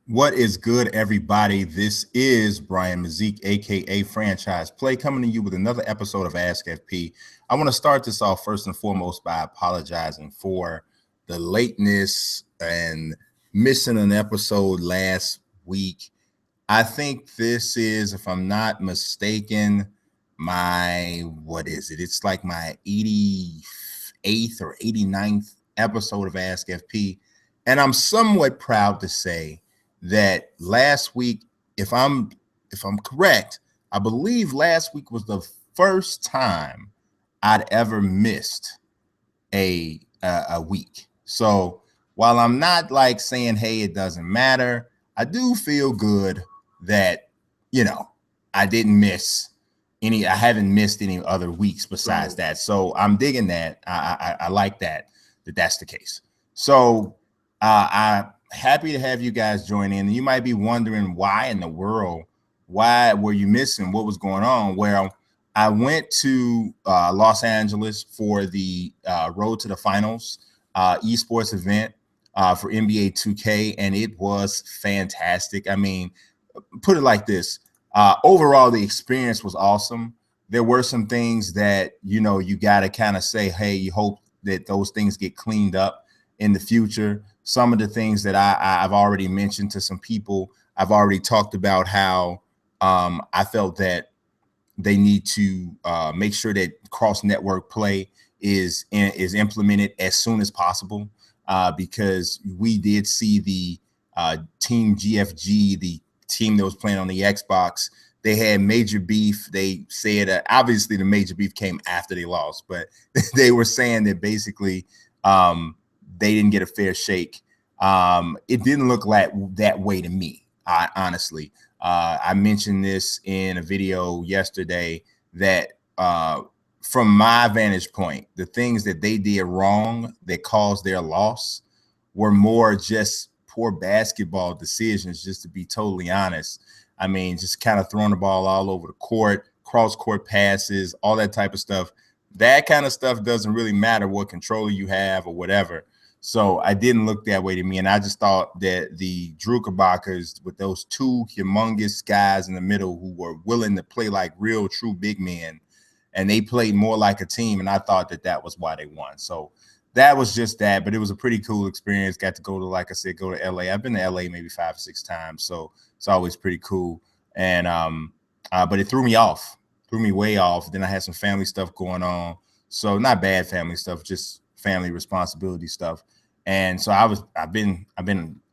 What is good, everybody? This is Brian Mazik, aka Franchise Play, coming to you with another episode of Ask FP. I want to start this off first and foremost by apologizing for the lateness and missing an episode last week. I think this is, if I'm not mistaken, my what is it? It's like my 88th or 89th episode of Ask FP. And I'm somewhat proud to say that last week, if I'm correct, I believe last week was the first time I'd ever missed a week. So while I'm not like saying, hey, it doesn't matter, I do feel good that, you know, I didn't miss I haven't missed any other weeks besides that. So I'm digging that. I like that's the case. So I'm happy to have you guys join in. You might be wondering why in the world, why were you missing? What was going on? Well, I went to Los Angeles for the Road to the Finals esports event for NBA 2K, and it was fantastic. I mean, put it like this. Overall, the experience was awesome. There were some things that, you got to kind of say, hey, you hope that those things get cleaned up in the future. Some of the things that I've already mentioned to some people, I've already talked about how I felt that they need to make sure that cross-network play is implemented as soon as possible because we did see the Team GFG, the team that was playing on the Xbox, they had major beef. They said obviously the major beef came after they lost, but they were saying that basically they didn't get a fair shake. It didn't look like that way to me, honestly. I mentioned this in a video yesterday that from my vantage point, the things that they did wrong that caused their loss were more just poor basketball decisions, just to be totally honest. I mean, just kind of throwing the ball all over the court, cross-court passes, all that type of stuff. That kind of stuff doesn't really matter what controller you have or whatever. So I didn't look that way to me. And I just thought that the Drew Kabakers, with those two humongous guys in the middle who were willing to play like real, true big men, and they played more like a team. And I thought that was why they won. So that was just that. But it was a pretty cool experience. Got to go to, like I said, go to LA. I've been to LA maybe 5 or 6 times. So it's always pretty cool. And but it threw me way off. Then I had some family stuff going on. So not bad family stuff, just family responsibility stuff. And so I've been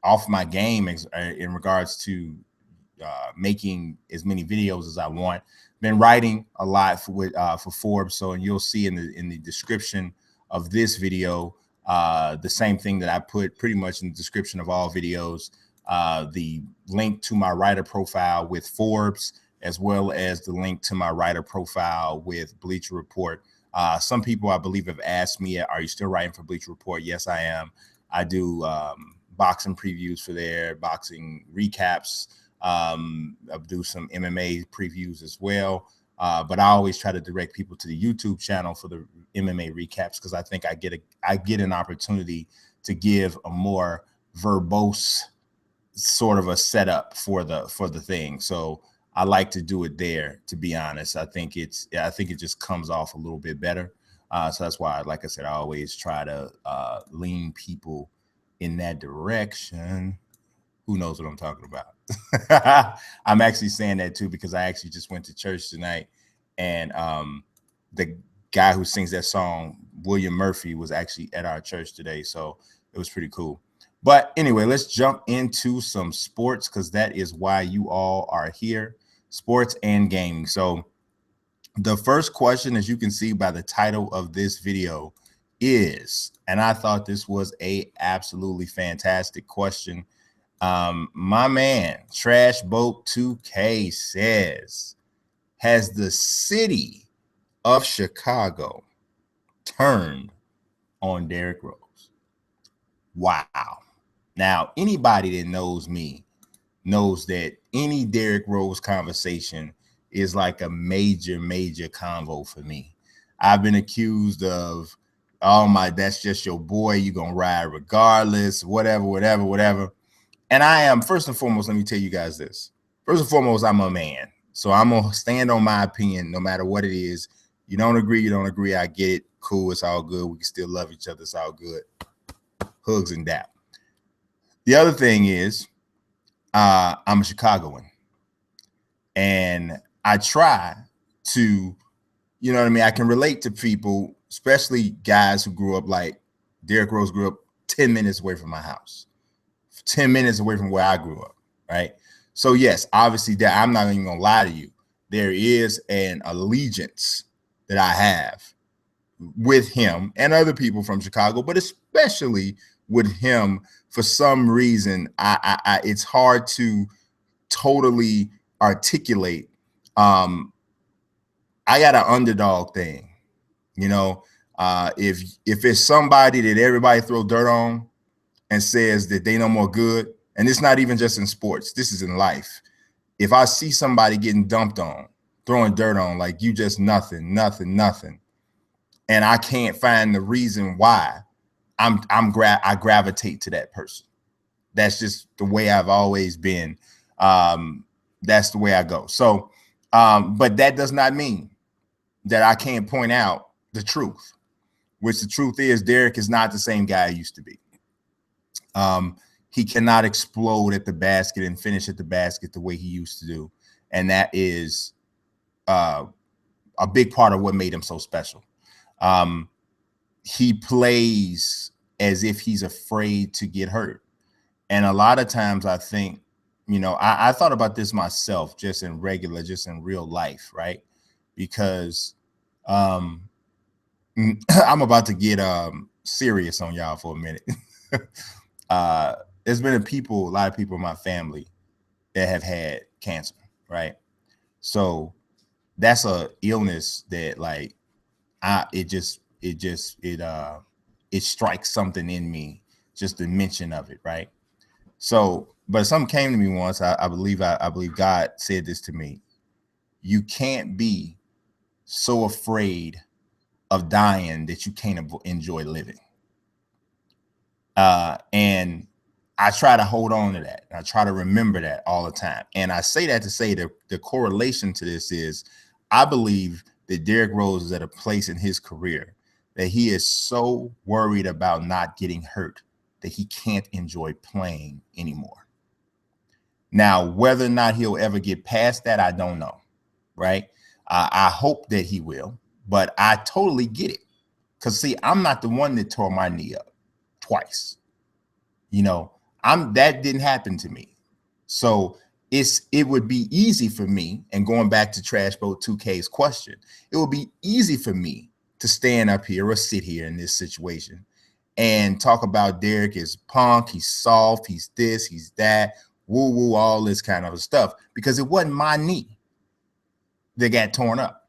off my game in regards to making as many videos as I want. Been writing a lot for Forbes. So, and you'll see in the description of this video, the same thing that I put pretty much in the description of all videos, the link to my writer profile with Forbes, as well as the link to my writer profile with Bleacher Report. Some people, I believe, have asked me, are you still writing for Bleacher Report? Yes, I am. I do boxing previews for there, boxing recaps. I do some MMA previews as well. But I always try to direct people to the YouTube channel for the MMA recaps because I think I get an opportunity to give a more verbose sort of a setup for the thing. So I like to do it there, to be honest. I think it just comes off a little bit better. So that's why, like I said, I always try to lean people in that direction. Who knows what I'm talking about? I'm actually saying that too because I actually just went to church tonight, and the guy who sings that song, William Murphy, was actually at our church today. So it was pretty cool. But anyway, let's jump into some sports because that is why you all are here, sports and gaming. So the first question, as you can see by the title of this video, is, and I thought this was a absolutely fantastic question. My man, Trash Boat 2K says, has the city of Chicago turned on Derrick Rose? Wow. Now, anybody that knows me knows that any Derrick Rose conversation is like a major, major convo for me. I've been accused of, that's just your boy, you're going to ride regardless, whatever. And I am, first and foremost, let me tell you guys this. First and foremost, I'm a man. So I'm going to stand on my opinion no matter what it is. You don't agree, you don't agree. I get it. Cool. It's all good. We can still love each other. It's all good. Hugs and dap. The other thing is I'm a Chicagoan. And I try to, you know what I mean? I can relate to people, especially guys who grew up like Derrick Rose grew up 10 minutes away from my house, 10 minutes away from where I grew up, right? So yes, obviously that I'm not even gonna lie to you. There is an allegiance that I have with him and other people from Chicago, but especially with him. For some reason, I it's hard to totally articulate. I got an underdog thing, you know. If it's somebody that everybody throw dirt on and says that they no more good, and it's not even just in sports, this is in life. If I see somebody getting dumped on, throwing dirt on, like you just nothing, and I can't find the reason why, I gravitate to that person. That's just the way I've always been. That's the way I go. So, but that does not mean that I can't point out the truth, which the truth is Derrick is not the same guy he used to be. He cannot explode at the basket and finish at the basket the way he used to do. And that is a big part of what made him so special. He plays as if he's afraid to get hurt. And a lot of times I think, you know, I thought about this myself just in real life, right? Because I'm about to get serious on y'all for a minute. There's been a lot of people in my family that have had cancer, right? So that's a illness that like it strikes something in me, just the mention of it, right? So, but something came to me once. I believe God said this to me. You can't be so afraid of dying that you can't enjoy living. And I try to hold on to that. I try to remember that all the time. And I say that to say that the correlation to this is I believe that Derrick Rose is at a place in his career that he is so worried about not getting hurt that he can't enjoy playing anymore. Now, whether or not he'll ever get past that, I don't know, right? I hope that he will, but I totally get it. Because, see, I'm not the one that tore my knee up twice. You know, that didn't happen to me. So it would be easy for me, and going back to Trash Boat 2K's question, it would be easy for me to stand up here or sit here in this situation and talk about Derrick is punk, he's soft, he's this, he's that, woo-woo, all this kind of stuff, because it wasn't my knee that got torn up.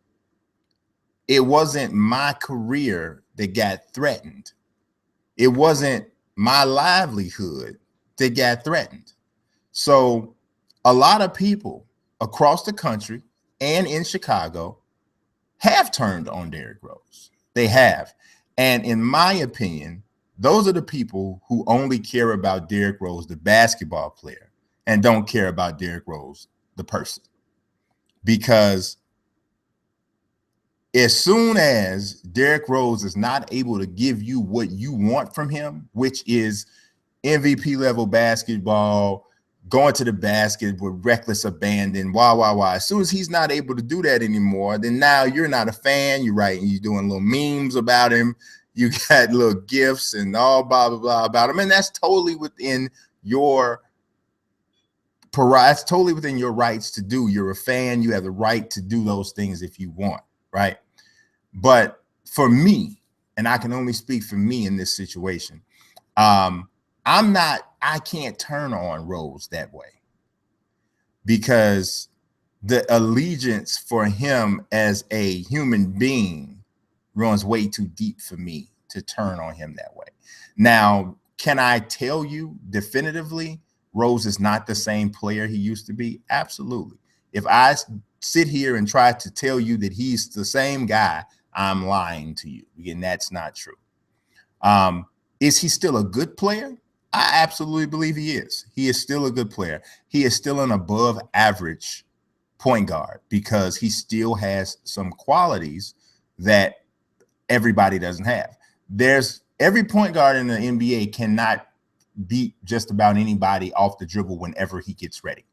It wasn't my career that got threatened. It wasn't my livelihood that got threatened. So a lot of people across the country and in Chicago have turned on Derrick Rose. They have. And in my opinion, those are the people who only care about Derrick Rose, the basketball player, and don't care about Derrick Rose, the person. Because as soon as Derrick Rose is not able to give you what you want from him, which is MVP level basketball, going to the basket with reckless abandon, as soon as he's not able to do that anymore, then now you're not a fan. You're right. You're doing little memes about him. You got little gifts and all blah, blah, blah about him. And that's totally within your it's totally within your rights to do. You're a fan. You have the right to do those things if you want, right? But for me, and I can only speak for me in this situation, I can't turn on Rose that way, because the allegiance for him as a human being runs way too deep for me to turn on him that way. Now, can I tell you definitively Rose is not the same player he used to be? Absolutely. If I sit here and try to tell you that he's the same guy, I'm lying to you. Again, that's not true. Is he still a good player? I absolutely believe he is. He is still a good player. He is still an above average point guard because he still has some qualities that everybody doesn't have. There's every point guard in the NBA cannot beat just about anybody off the dribble whenever he gets ready.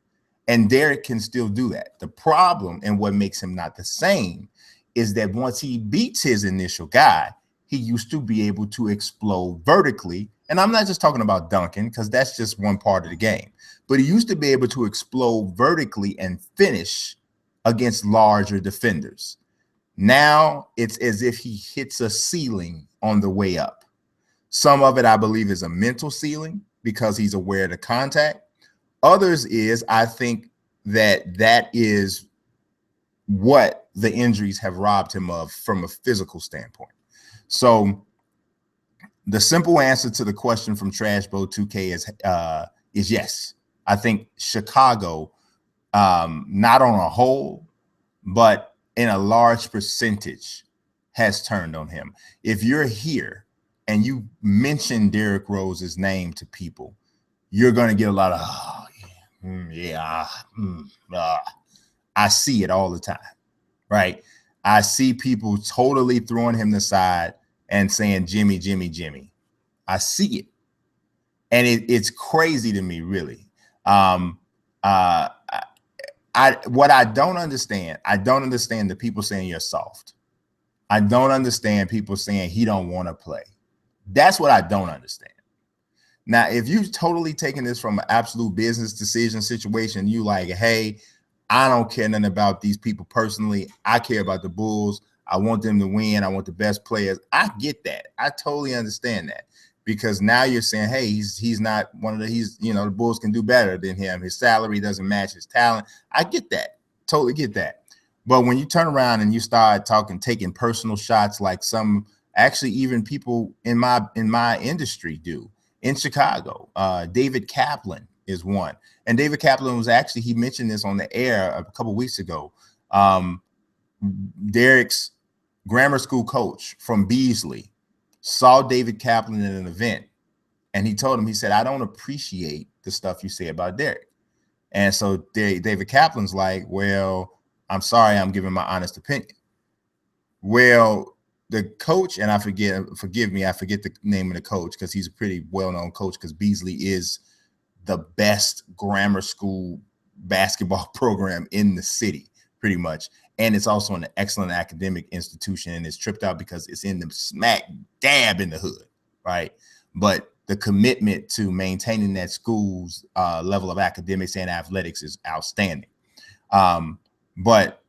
And Derrick can still do that. The problem and what makes him not the same is that once he beats his initial guy, he used to be able to explode vertically. And I'm not just talking about dunking because that's just one part of the game. But he used to be able to explode vertically and finish against larger defenders. Now it's as if he hits a ceiling on the way up. Some of it, I believe, is a mental ceiling because he's aware of the contact. Others is, I think that is what the injuries have robbed him of from a physical standpoint. So the simple answer to the question from Trashbo 2K is yes. I think Chicago, not on a whole, but in a large percentage, has turned on him. If you're here and you mention Derrick Rose's name to people, you're going to get a lot of, I see it all the time, right? I see people totally throwing him the side and saying, Jimmy, Jimmy, Jimmy. I see it. And it's crazy to me, really. What I don't understand the people saying you're soft. I don't understand people saying he don't want to play. That's what I don't understand. Now, if you've totally taken this from an absolute business decision situation, you like, hey, I don't care nothing about these people personally. I care about the Bulls. I want them to win. I want the best players. I get that. I totally understand that because now you're saying, hey, he's not one of the Bulls can do better than him. His salary doesn't match his talent. I get that. Totally get that. But when you turn around and you start taking personal shots like some actually even people in my industry do in Chicago, David Kaplan is one. And David Kaplan was actually, he mentioned this on the air a couple weeks ago. Derrick's grammar school coach from Beasley saw David Kaplan at an event and he told him, he said, I don't appreciate the stuff you say about Derrick. And so David Kaplan's like, well, I'm sorry, I'm giving my honest opinion. Well, the coach, and forgive me, I forget the name of the coach because he's a pretty well-known coach because Beasley is the best grammar school basketball program in the city, pretty much. And it's also an excellent academic institution, and it's tripped out because it's in the smack dab in the hood, right? But the commitment to maintaining that school's level of academics and athletics is outstanding. But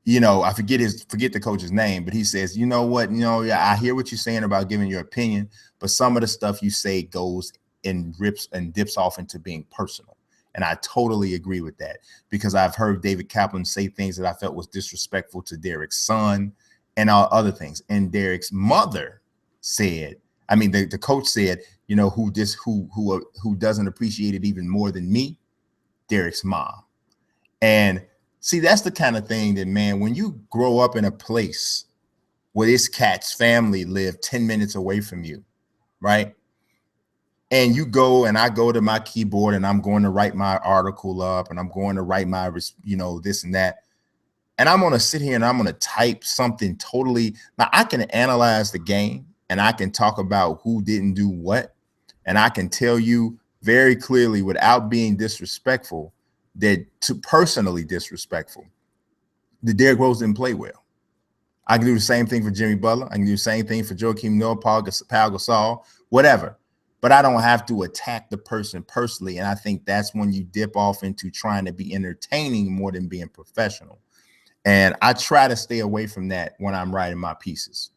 I forget the coach's name, but he says, you know what, I hear what you're saying about giving your opinion, but some of the stuff you say goes and rips and dips off into being personal. And I totally agree with that because I've heard David Kaplan say things that I felt was disrespectful to Derrick's son and all other things. And Derrick's mother said, the coach said, who doesn't appreciate it even more than me? Derrick's mom. And see, that's the kind of thing that, man, when you grow up in a place where this cat's family live 10 minutes away from you, right? And you go and I go to my keyboard and I'm going to write my article up and I'm going to write my, this and that. And I'm going to sit here and I'm going to type something totally. Now, I can analyze the game and I can talk about who didn't do what. And I can tell you very clearly without being disrespectful personally disrespectful, the Derrick Rose didn't play well. I can do the same thing for Jimmy Butler. I can do the same thing for Joakim Noah, Pau Gasol, whatever. But I don't have to attack the person personally. And I think that's when you dip off into trying to be entertaining more than being professional. And I try to stay away from that when I'm writing my pieces.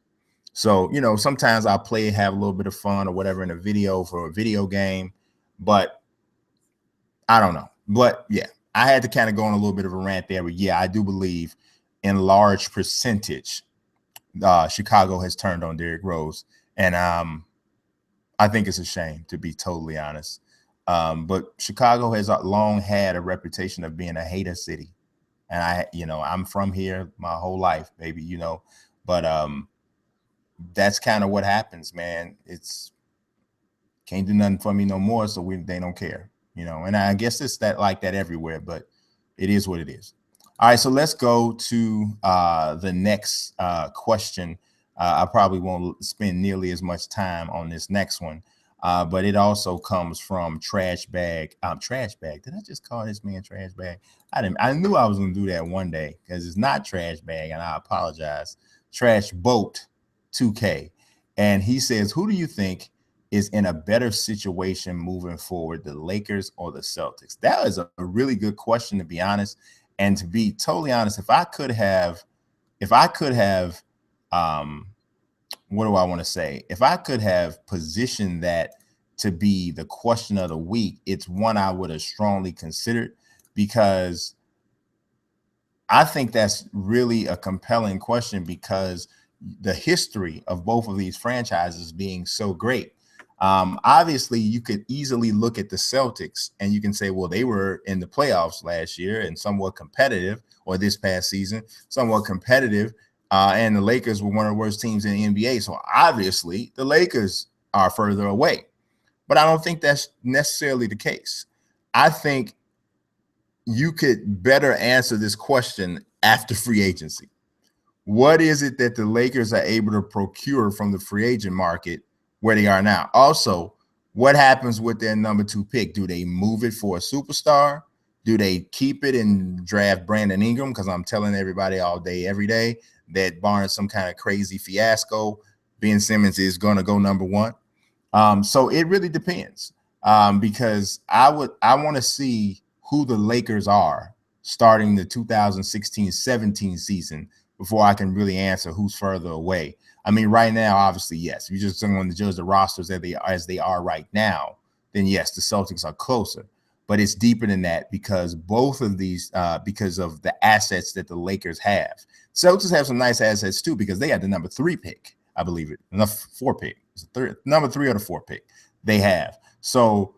So, sometimes I'll have a little bit of fun or whatever in a video for a video game, but I don't know. But yeah, I had to kind of go on a little bit of a rant there. But yeah, I do believe in large percentage, Chicago has turned on Derrick Rose. And I think it's a shame, to be totally honest. But Chicago has long had a reputation of being a hater city. And I'm from here my whole life, baby, but that's kind of what happens, man. Can't do nothing for me no more, so they don't care, you know. And I guess it's that like that everywhere, but it is what it is. All right, so let's go to the next question. I probably won't spend nearly as much time on this next one, but it also comes from Trash Bag. Trash Bag. Did I just call this man Trash Bag? I didn't. I knew I was going to do that one day because it's not Trash Bag, and I apologize. Trash Boat 2K, and he says, "Who do you think is in a better situation moving forward, the Lakers or the Celtics?" That is a really good question, to be honest. And to be totally honest, if I could have, what do I want to say? If I could have positioned that to be the question of the week, it's one I would have strongly considered, because I think that's really a compelling question, because the history of both of these franchises being so great. Obviously, you could easily look at the Celtics and you can say, well, they were in the playoffs last year and somewhat competitive, or this past season, somewhat competitive. And the Lakers were one of the worst teams in the NBA. So obviously, the Lakers are further away. But I don't think that's necessarily the case. I think you could better answer this question after free agency. What is it that the Lakers are able to procure from the free agent market where they are now? Also, what happens with their number 2 pick? Do they move it for a superstar? Do they keep it and draft Brandon Ingram? Because I'm telling everybody all day, every day, that barring some kind of crazy fiasco, Ben Simmons is going to go number 1. So it really depends, because I want to see who the Lakers are starting the 2016-17 season before I can really answer who's further away. I mean, right now, obviously, yes. If you're just going to judge the rosters as they are right now, then yes, the Celtics are closer. But it's deeper than that, because both of these, because of the assets that the Lakers have. Celtics have some nice assets too, because they had the number 3 pick, I believe it, the 4 pick. It's the number 3 or the 4 pick they have. So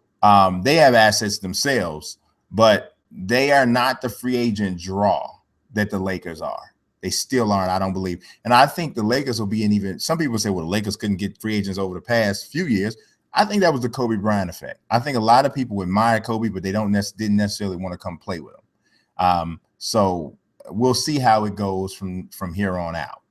they have assets themselves, but they are not the free agent draw that the Lakers are. They still aren't, I don't believe. And I think the Lakers will be an even, some people say, well, the Lakers couldn't get free agents over the past few years. I think that was the Kobe Bryant effect. I think a lot of people admire Kobe, but they didn't necessarily want to come play with him. So we'll see how it goes from here on out.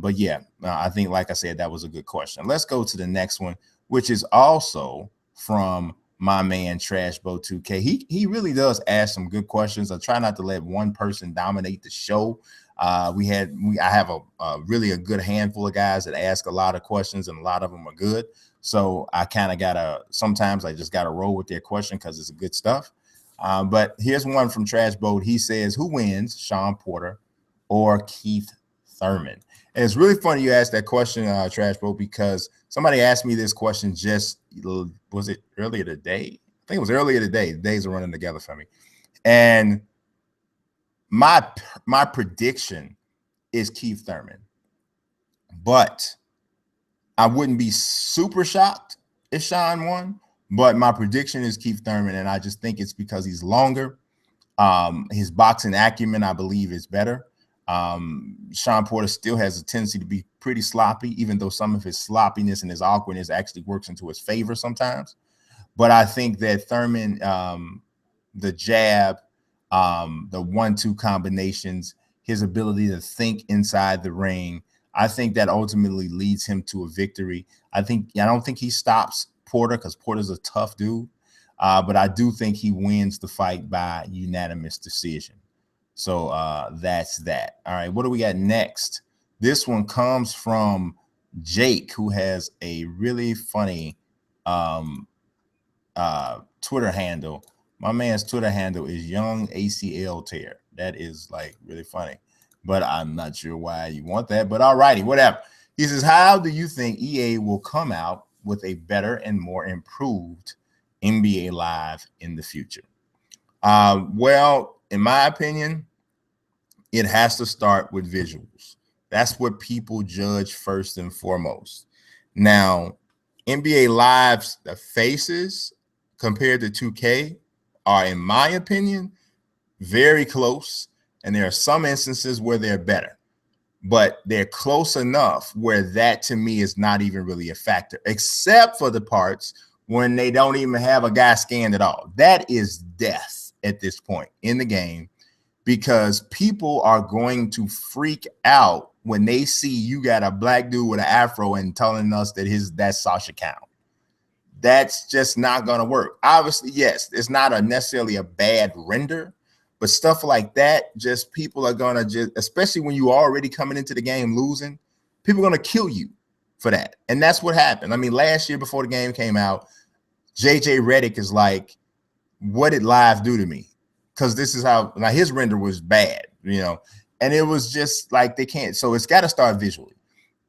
But yeah, I think, like I said, that was a good question. Let's go to the next one, which is also from my man Trashbo 2K. He really does ask some good questions. I try not to let one person dominate the show. I have a really a good handful of guys that ask a lot of questions, and a lot of them are good. So I kind of sometimes I just gotta roll with their question because it's good stuff. But here's one from Trashboat. He says, who wins, Sean Porter or Keith Thurman? And it's really funny you asked that question, Trashboat, because somebody asked me this question was it earlier today? I think it was earlier today. The days are running together for me. And my prediction is Keith Thurman. But I wouldn't be super shocked if Sean won. But my prediction is Keith Thurman, and I just think it's because he's longer. His boxing acumen, I believe, is better. Sean Porter still has a tendency to be pretty sloppy, even though some of his sloppiness and his awkwardness actually works into his favor sometimes. But I think that Thurman, the jab, the 1-2 combinations, his ability to think inside the ring, I think that ultimately leads him to a victory. I don't think he stops Porter, because Porter's a tough dude. But I do think he wins the fight by unanimous decision. So that's that. All right, what do we got next? This one comes from Jake, who has a really funny Twitter handle. My man's Twitter handle is Young ACL Tear. That is like really funny, but I'm not sure why you want that. But all righty, whatever. He says, how do you think EA will come out with a better and more improved NBA Live in the future? Well, in my opinion, it has to start with visuals. That's what people judge first and foremost. Now, NBA Live's the faces compared to 2K are, in my opinion, very close. And there are some instances where they're better, but they're close enough where that to me is not even really a factor, except for the parts when they don't even have a guy scanned at all. That is death at this point in the game, because people are going to freak out when they see you got a black dude with an afro and telling us that that's Sasha Count. That's just not going to work. Obviously, yes, it's not necessarily a bad render, but stuff like that, just people are going to just, especially when you already coming into the game losing, people are going to kill you for that. And that's what happened. I mean, last year before the game came out, JJ Redick is like, what did live do to me? Because this is how, now his render was bad, and it was just like they can't. So it's got to start visually.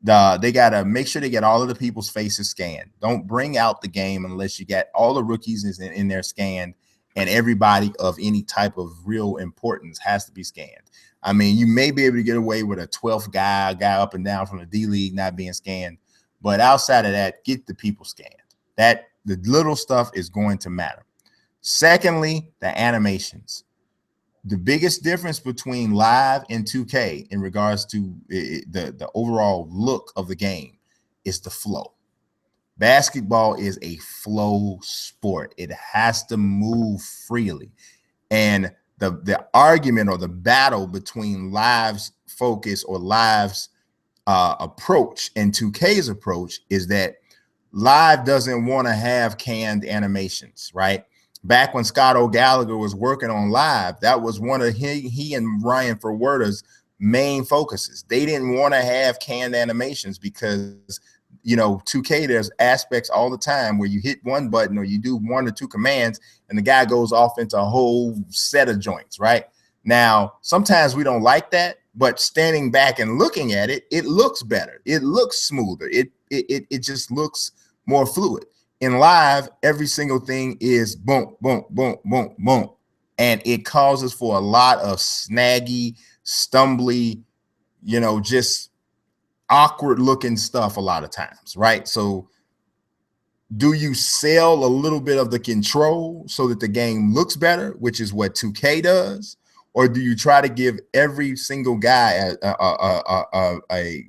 They got to make sure they get all of the people's faces scanned. Don't bring out the game unless you get all the rookies in there scanned, and everybody of any type of real importance has to be scanned. I mean, you may be able to get away with a 12th guy up and down from the D League not being scanned, but outside of that, get the people scanned. That the little stuff is going to matter. Secondly, the animations. The biggest difference between live and 2K in regards to the overall look of the game is the flow. Basketball is a flow sport. It has to move freely. And the argument or the battle between live's focus or live's approach and 2K's approach is that live doesn't want to have canned animations, right? Back when Scott O'Gallagher was working on live, that was one of he and Ryan Ferwerda's main focuses. They didn't want to have canned animations because, 2K, there's aspects all the time where you hit one button or you do one or two commands and the guy goes off into a whole set of joints, right? Now, sometimes we don't like that, but standing back and looking at it, it looks better. It looks smoother. It just looks more fluid. In live, every single thing is boom, boom, boom, boom, boom. And it causes for a lot of snaggy, stumbly, just awkward looking stuff a lot of times, right? So do you sell a little bit of the control so that the game looks better, which is what 2K does? Or do you try to give every single guy a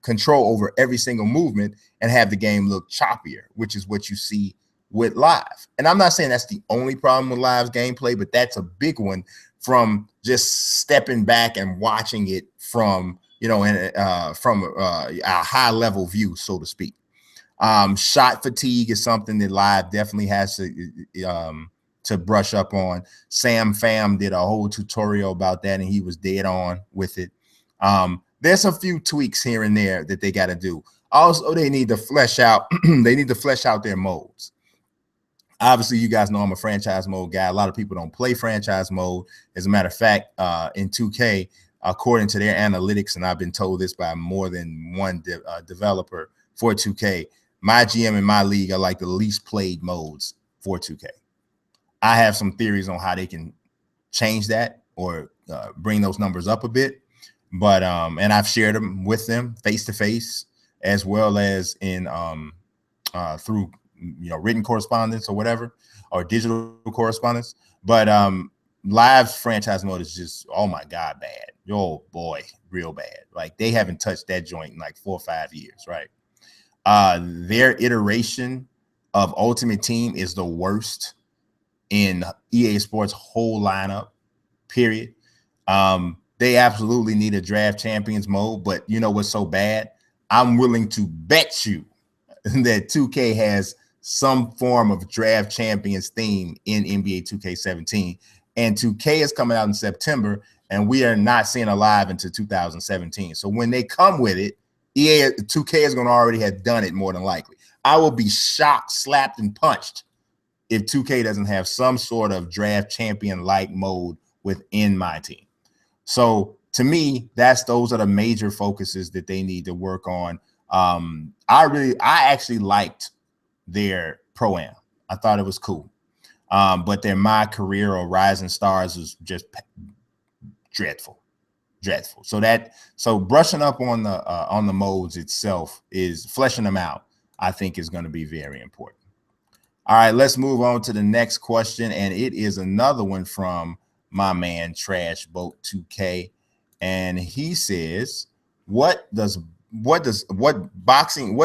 control over every single movement and have the game look choppier, which is what you see with live? And I'm not saying that's the only problem with live's gameplay, but that's a big one from just stepping back and watching it from a high level view, so to speak. Shot fatigue is something that live definitely has to brush up on. Sam Pham did a whole tutorial about that, and he was dead on with it. There's a few tweaks here and there that they got to do. Also, they need to flesh out. They need to flesh out their modes. Obviously, you guys know I'm a franchise mode guy. A lot of people don't play franchise mode. As a matter of fact, in 2K, according to their analytics, and I've been told this by more than one developer for 2K, my GM and my league are like the least played modes for 2K. I have some theories on how they can change that or bring those numbers up a bit, but and I've shared them with them face to face as well as in through written correspondence or whatever, or digital correspondence. But live franchise mode is just, oh my god, bad. Oh boy, real bad. Like they haven't touched that joint in like 4 or 5 years, right? Their iteration of Ultimate Team is the worst in EA Sports whole lineup, period. They absolutely need a draft champions mode, but you know what's so bad? I'm willing to bet you that 2K has some form of draft champions theme in NBA 2K17, and 2K is coming out in September, and we are not seeing a live until 2017. So when they come with it, 2K is going to already have done it more than likely. I will be shocked, slapped, and punched if 2K doesn't have some sort of draft champion-like mode within my team. So to me, those are the major focuses that they need to work on. I actually liked their Pro-Am. I thought it was cool. But their My Career or Rising Stars was just dreadful. So brushing up on the modes itself, is fleshing them out, I think is going to be very important. All right, let's move on to the next question, and it is another one from my man Trash Boat 2K, and he says, what does boxing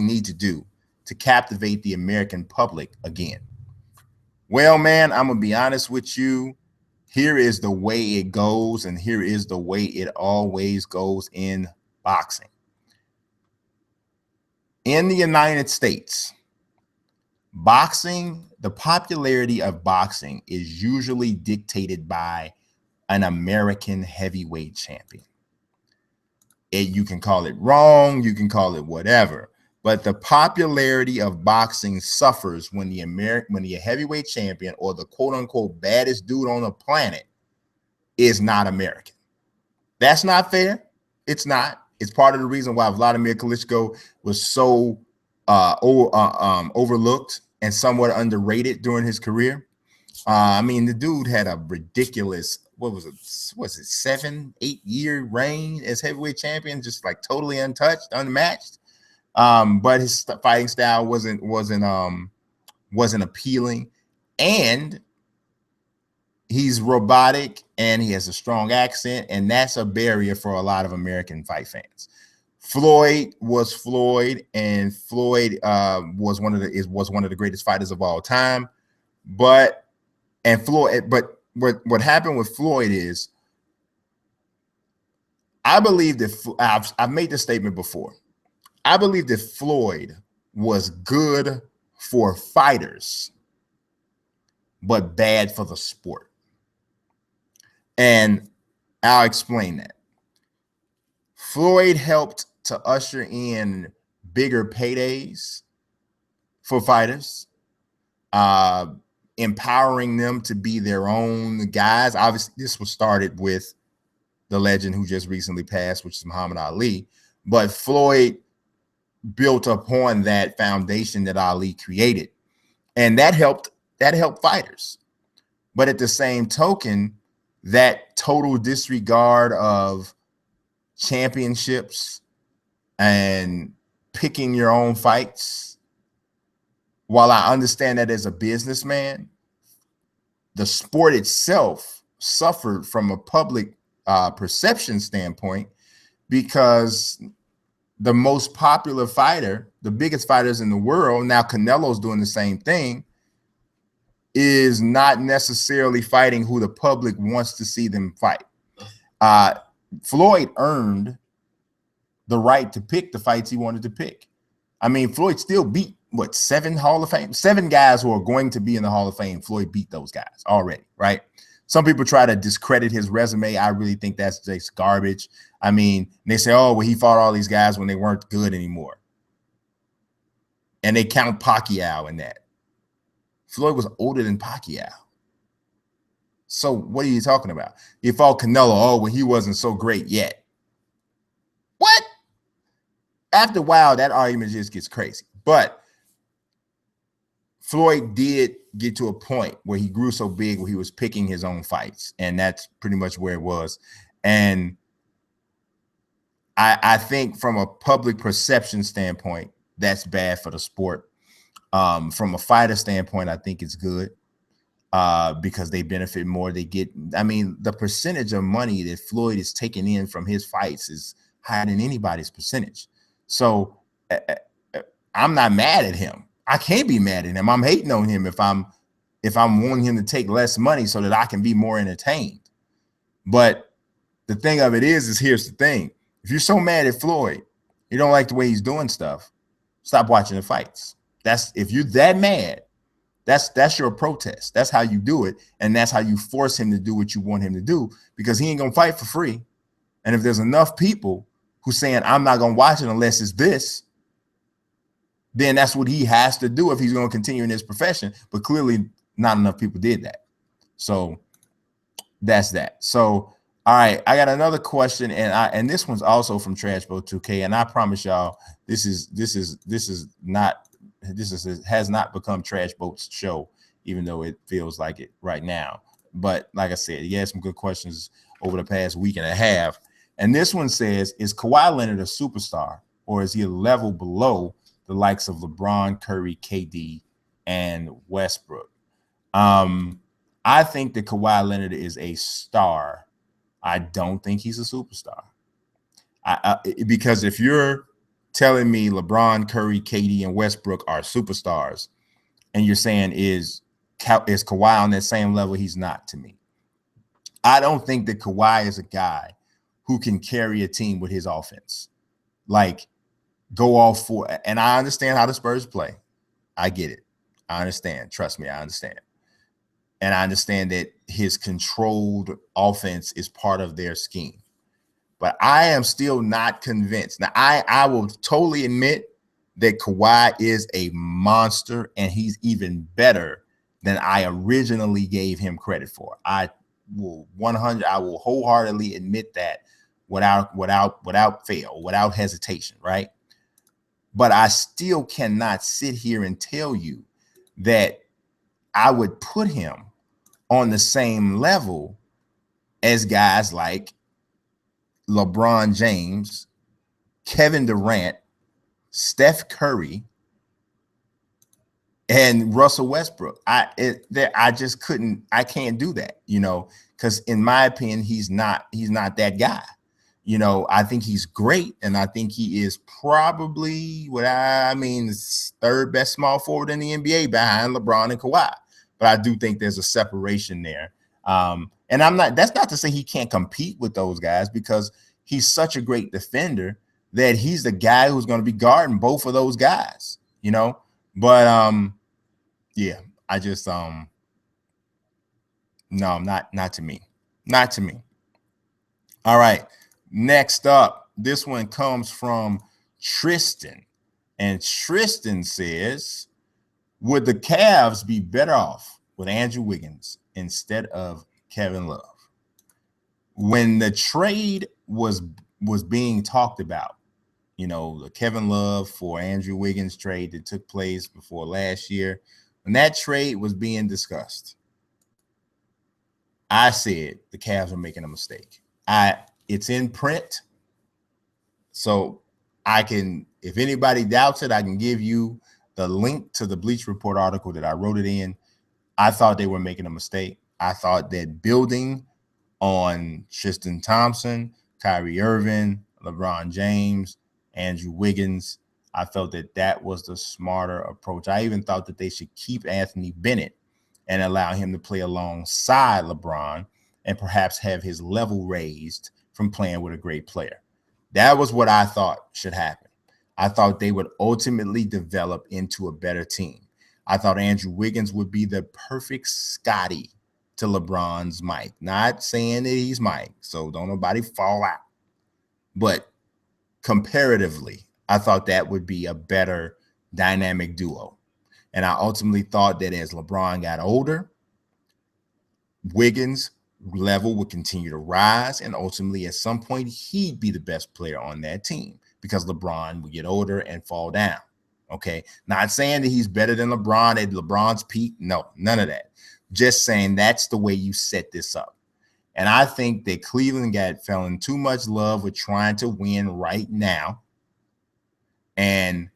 need to do to captivate the American public again? Well, man, I'm going to be honest with you. Here is the way it goes, and here is the way it always goes in boxing. In the United States, boxing, the popularity of boxing is usually dictated by an American heavyweight champion. You can call it wrong, you can call it whatever, but the popularity of boxing suffers when the heavyweight champion, or the quote unquote baddest dude on the planet, is not American. That's not fair. It's not. It's part of the reason why Vladimir Klitschko was so overlooked and somewhat underrated during his career. I mean, the dude had a ridiculous, what was it, 7-8 year reign as heavyweight champion, just like totally untouched, unmatched. But his fighting style wasn't appealing, and he's robotic, and he has a strong accent, and that's a barrier for a lot of American fight fans. Floyd was Floyd, and Floyd was one of the greatest fighters of all time. But what happened with Floyd is, I believe that I've made this statement before. I believe that Floyd was good for fighters, but bad for the sport. And I'll explain that. Floyd helped to usher in bigger paydays for fighters, empowering them to be their own guys. Obviously, this was started with the legend who just recently passed, which is Muhammad Ali. But Floyd built upon that foundation that Ali created, and that helped fighters. But at the same token, that total disregard of championships and picking your own fights, while I understand that as a businessman, the sport itself suffered from a public perception standpoint, because the most popular fighter, the biggest fighters in the world, now Canelo's doing the same thing, is not necessarily fighting who the public wants to see them fight. Floyd earned the right to pick the fights he wanted to pick. I mean, Floyd still beat, what, 7 guys who are going to be in the Hall of Fame. Floyd beat those guys already, right? Some people try to discredit his resume. I really think that's just garbage. I mean, they say, oh, well, he fought all these guys when they weren't good anymore. And they count Pacquiao in that. Floyd was older than Pacquiao. So what are you talking about? You fought Canelo, oh, well, he wasn't so great yet. What? After a while, that argument just gets crazy. But Floyd did get to a point where he grew so big where he was picking his own fights, and that's pretty much where it was. And I think from a public perception standpoint, that's bad for the sport. From a fighter standpoint, I think it's good because they benefit more. They get, I mean, the percentage of money that Floyd is taking in from his fights is higher than anybody's percentage. So I'm not mad at him. I can't be mad at him. I'm hating on him if I'm wanting him to take less money so that I can be more entertained. But the thing of it is here's the thing. If you're so mad at Floyd, you don't like the way he's doing stuff, stop watching the fights. If you're that mad, that's your protest. That's how you do it. And that's how you force him to do what you want him to do, because he ain't going to fight for free. And if there's enough people who saying, I'm not going to watch it unless it's this, then that's what he has to do if he's going to continue in his profession. But clearly not enough people did that. So that's that. So, all right, I got another question, and this one's also from Trashboat 2K, and I promise y'all this has not become Trashboat's show, even though it feels like it right now. But like I said, he had some good questions over the past week and a half. And this one says, is Kawhi Leonard a superstar, or is he a level below the likes of LeBron, Curry, KD, and Westbrook? I think that Kawhi Leonard is a star. I don't think he's a superstar. Because if you're telling me LeBron, Curry, KD, and Westbrook are superstars, and you're saying is Kawhi on that same level? He's not to me. I don't think that Kawhi is a guy who can carry a team with his offense. Like, go all for it. And I understand how the Spurs play. I get it. I understand. Trust me, I understand. And I understand that his controlled offense is part of their scheme. But I am still not convinced. Now, I will totally admit that Kawhi is a monster, and he's even better than I originally gave him credit for. I will wholeheartedly admit that without fail, without hesitation, right? But I still cannot sit here and tell you that I would put him on the same level as guys like LeBron James, Kevin Durant, Steph Curry, and Russell Westbrook. I can't do that, because in my opinion, he's not that guy. I think he's great, and I think he is probably third best small forward in the NBA behind LeBron and Kawhi. But I do think there's a separation there. And that's not to say he can't compete with those guys, because he's such a great defender that he's the guy who's going to be guarding both of those guys, But yeah, I just no, not to me. Not to me. All right. Next up, this one comes from Tristan. And Tristan says, would the Cavs be better off with Andrew Wiggins instead of Kevin Love? When the trade was being talked about, the Kevin Love for Andrew Wiggins trade that took place before last year, when that trade was being discussed, I said the Cavs are making a mistake. It's in print, so I can, if anybody doubts it, I can give you the link to the Bleacher Report article that I wrote it in. I thought they were making a mistake. I thought that building on Tristan Thompson, Kyrie Irving, LeBron James, Andrew Wiggins, I felt that was the smarter approach. I even thought that they should keep Anthony Bennett and allow him to play alongside LeBron and perhaps have his level raised from playing with a great player. That was what I thought should happen. I thought they would ultimately develop into a better team. I thought Andrew Wiggins would be the perfect Scotty to LeBron's Mike. Not saying that he's Mike, so don't nobody fall out. But comparatively, I thought that would be a better dynamic duo. And I ultimately thought that as LeBron got older, Wiggins' level would continue to rise, and ultimately at some point he'd be the best player on that team because LeBron would get older and fall down. Okay, not saying that he's better than LeBron at LeBron's peak. No, none of that. Just saying that's the way you set this up. And I think that Cleveland fell in too much love with trying to win right now, and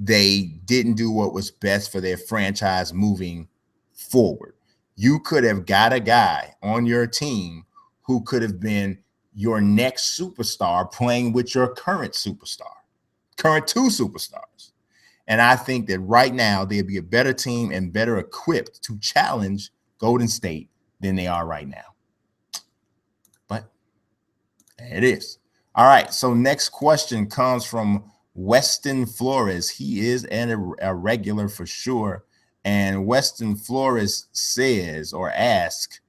they didn't do what was best for their franchise moving forward. You could have got a guy on your team who could have been your next superstar playing with your current two superstars. And I think that right now they'd be a better team and better equipped to challenge Golden State than they are right now. But it is. All right, so next question comes from Weston Flores. He is a regular for sure. And Weston Flores says or asks,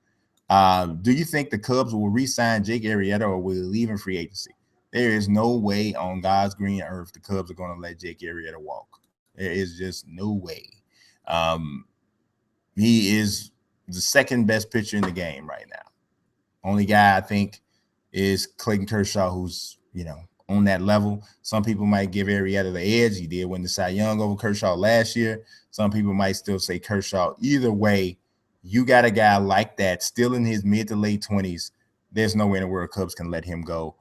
do you think the Cubs will re-sign Jake Arrieta or will he leave in free agency? There is no way on God's green earth the Cubs are going to let Jake Arrieta walk. There is just no way. He is the second best pitcher in the game right now. Only guy I think is Clayton Kershaw, who's, on that level. Some people might give Arrieta the edge. He did win the Cy Young over Kershaw last year. Some people might still say Kershaw. Either way, you got a guy like that still in his mid to late 20s. There's no way in the world Cubs can let him go.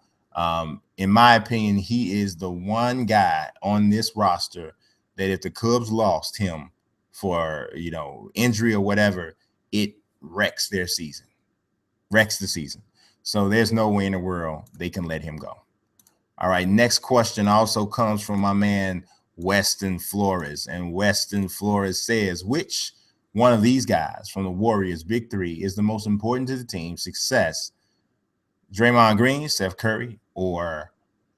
In my opinion, he is the one guy on this roster that if the Cubs lost him for, injury or whatever, it wrecks their season, wrecks the season. So there's no way in the world they can let him go. All right, next question also comes from my man Weston Flores. And Weston Flores says, which one of these guys from the Warriors' big three is the most important to the team's success? Draymond Green, Steph Curry, or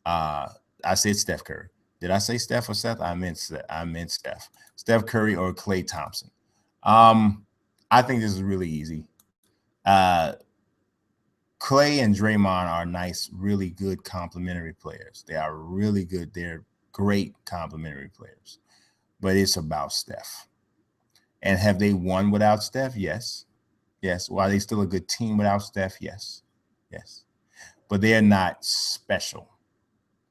I said Steph Curry. Did I say Steph or Seth? I meant Steph. Steph Curry or Klay Thompson. I think this is really easy. Klay and Draymond are nice, really good complementary players. They are really good. They're great complementary players. But it's about Steph. And have they won without Steph? Yes. Yes. Well, are they still a good team without Steph? Yes. Yes. But they are not special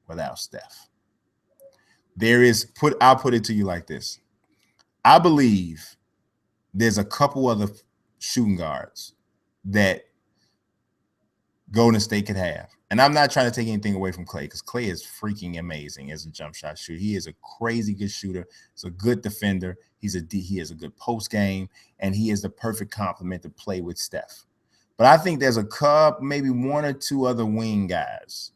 without Steph. I'll put it to you like this. I believe there's a couple other shooting guards that Golden State could have. And I'm not trying to take anything away from Klay, because Klay is freaking amazing as a jump shot shooter. He is a crazy good shooter. He's a good defender. He has a good post game, and he is the perfect complement to play with Steph. But I think there's a couple, maybe one or two other wing guys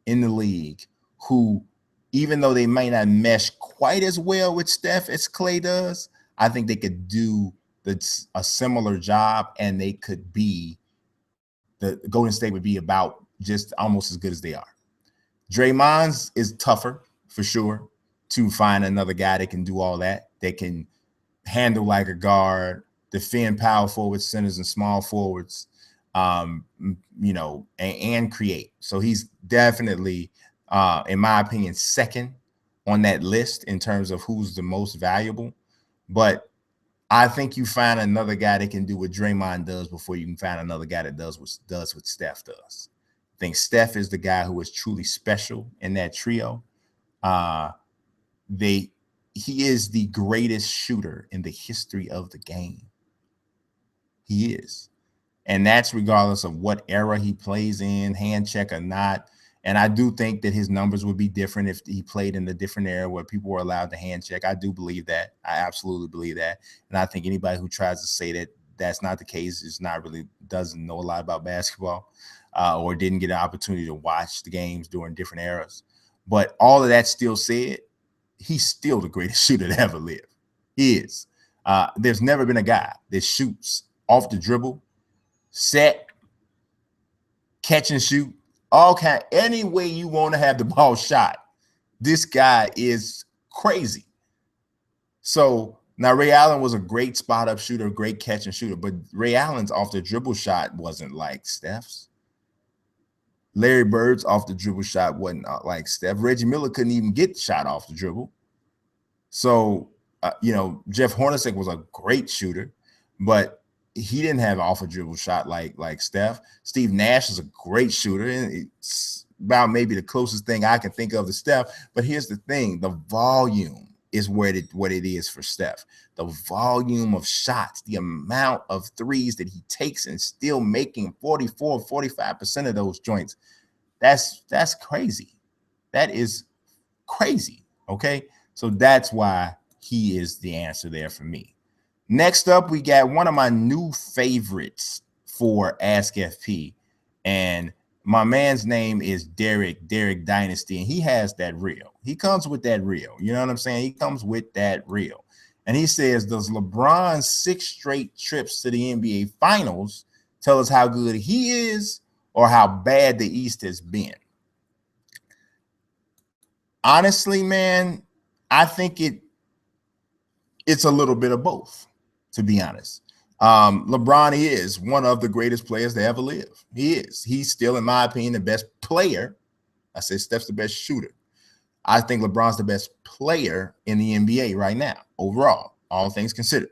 in the league who, even though they may not mesh quite as well with Steph as Klay does, I think they could do a similar job, and they could be the Golden State would be about just almost as good as they are. Draymond's is tougher for sure to find another guy that can do all that can handle like a guard, defend power forwards, centers, and small forwards, and create. So he's definitely, in my opinion, second on that list in terms of who's the most valuable. But I think you find another guy that can do what Draymond does before you can find another guy that does what Steph does. I think Steph is the guy who is truly special in that trio. He is the greatest shooter in the history of the game. He is. And that's regardless of what era he plays in, hand check or not. And I do think that his numbers would be different if he played in a different era where people were allowed to hand check. I do believe that. I absolutely believe that. And I think anybody who tries to say that that's not the case doesn't know a lot about basketball, or didn't get an opportunity to watch the games during different eras. But all of that still said, he's still the greatest shooter to ever live. He is. There's never been a guy that shoots off the dribble, set, catch and shoot, any way you want to have the ball shot. This guy is crazy. So now Ray Allen was a great spot up shooter, great catch and shooter, but Ray Allen's off the dribble shot wasn't like Steph's. Larry Bird's off the dribble shot wasn't like Steph. Reggie Miller couldn't even get the shot off the dribble. So, Jeff Hornacek was a great shooter, but he didn't have off a dribble shot like Steph. Steve Nash is a great shooter, and it's about maybe the closest thing I can think of to Steph. But here's the thing: the volume is what it is for Steph. The volume of shots, the amount of threes that he takes and still making 44, 45% of those joints. That's crazy. That is crazy. Okay. So that's why he is the answer there for me. Next up, we got one of my new favorites for Ask FP. And my man's name is Derrick Dynasty, and he has that reel. He comes with that reel. You know what I'm saying? He comes with that reel. And he says, does LeBron's 6 straight trips to the NBA Finals tell us how good he is or how bad the East has been? Honestly, man, I think it's a little bit of both, to be honest. LeBron is one of the greatest players to ever live. He is. He's still, in my opinion, the best player. I said Steph's the best shooter. I think LeBron's the best player in the NBA right now, overall, all things considered.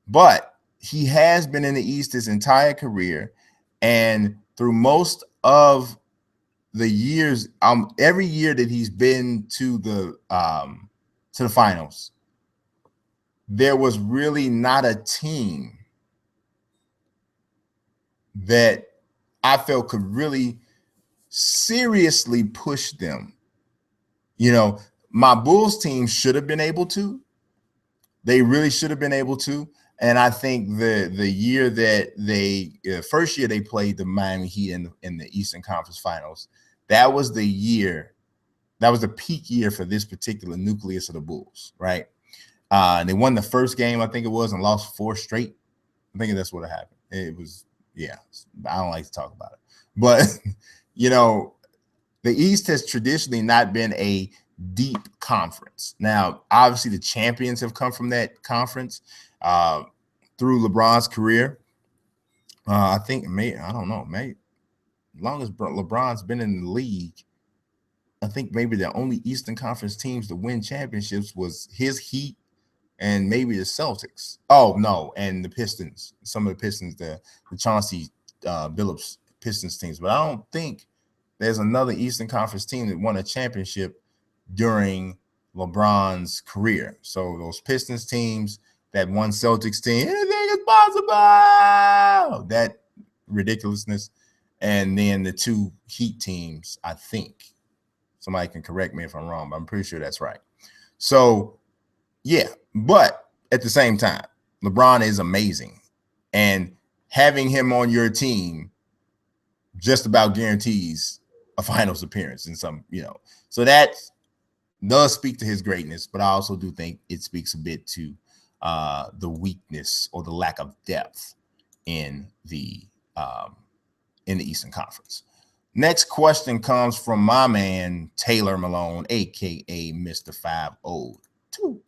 But he has been in the East his entire career, and through most of the years, every year that he's been to the finals, there was really not a team that I felt could really seriously push them. My Bulls team should have been able to. They really should have been able to. And I think the year that first year they played the Miami Heat in the Eastern Conference Finals, that was the year, that was the peak year for this particular nucleus of the Bulls, right? And they won the first game, I think it was, and lost 4 straight. I think that's what happened. It was, yeah, I don't like to talk about it. But, the East has traditionally not been a deep conference. Now, obviously, the champions have come from that conference through LeBron's career. I think, I don't know, as long as LeBron's been in the league, I think maybe the only Eastern Conference teams to win championships was his Heat and maybe the Celtics. Oh, no, and the Pistons. Some of the Pistons, the Chauncey Billups Pistons teams. But I don't think there's another Eastern Conference team that won a championship during LeBron's career. So those Pistons teams, that one Celtics team, anything is possible. That ridiculousness. And then the 2 Heat teams, I think. Somebody can correct me if I'm wrong, but I'm pretty sure that's right. So, yeah, but at the same time, LeBron is amazing. And having him on your team just about guarantees a finals appearance in some, So that does speak to his greatness, but I also do think it speaks a bit to the weakness or the lack of depth in the Eastern Conference. Next question comes from my man, Taylor Malone, a.k.a. Mr. 502.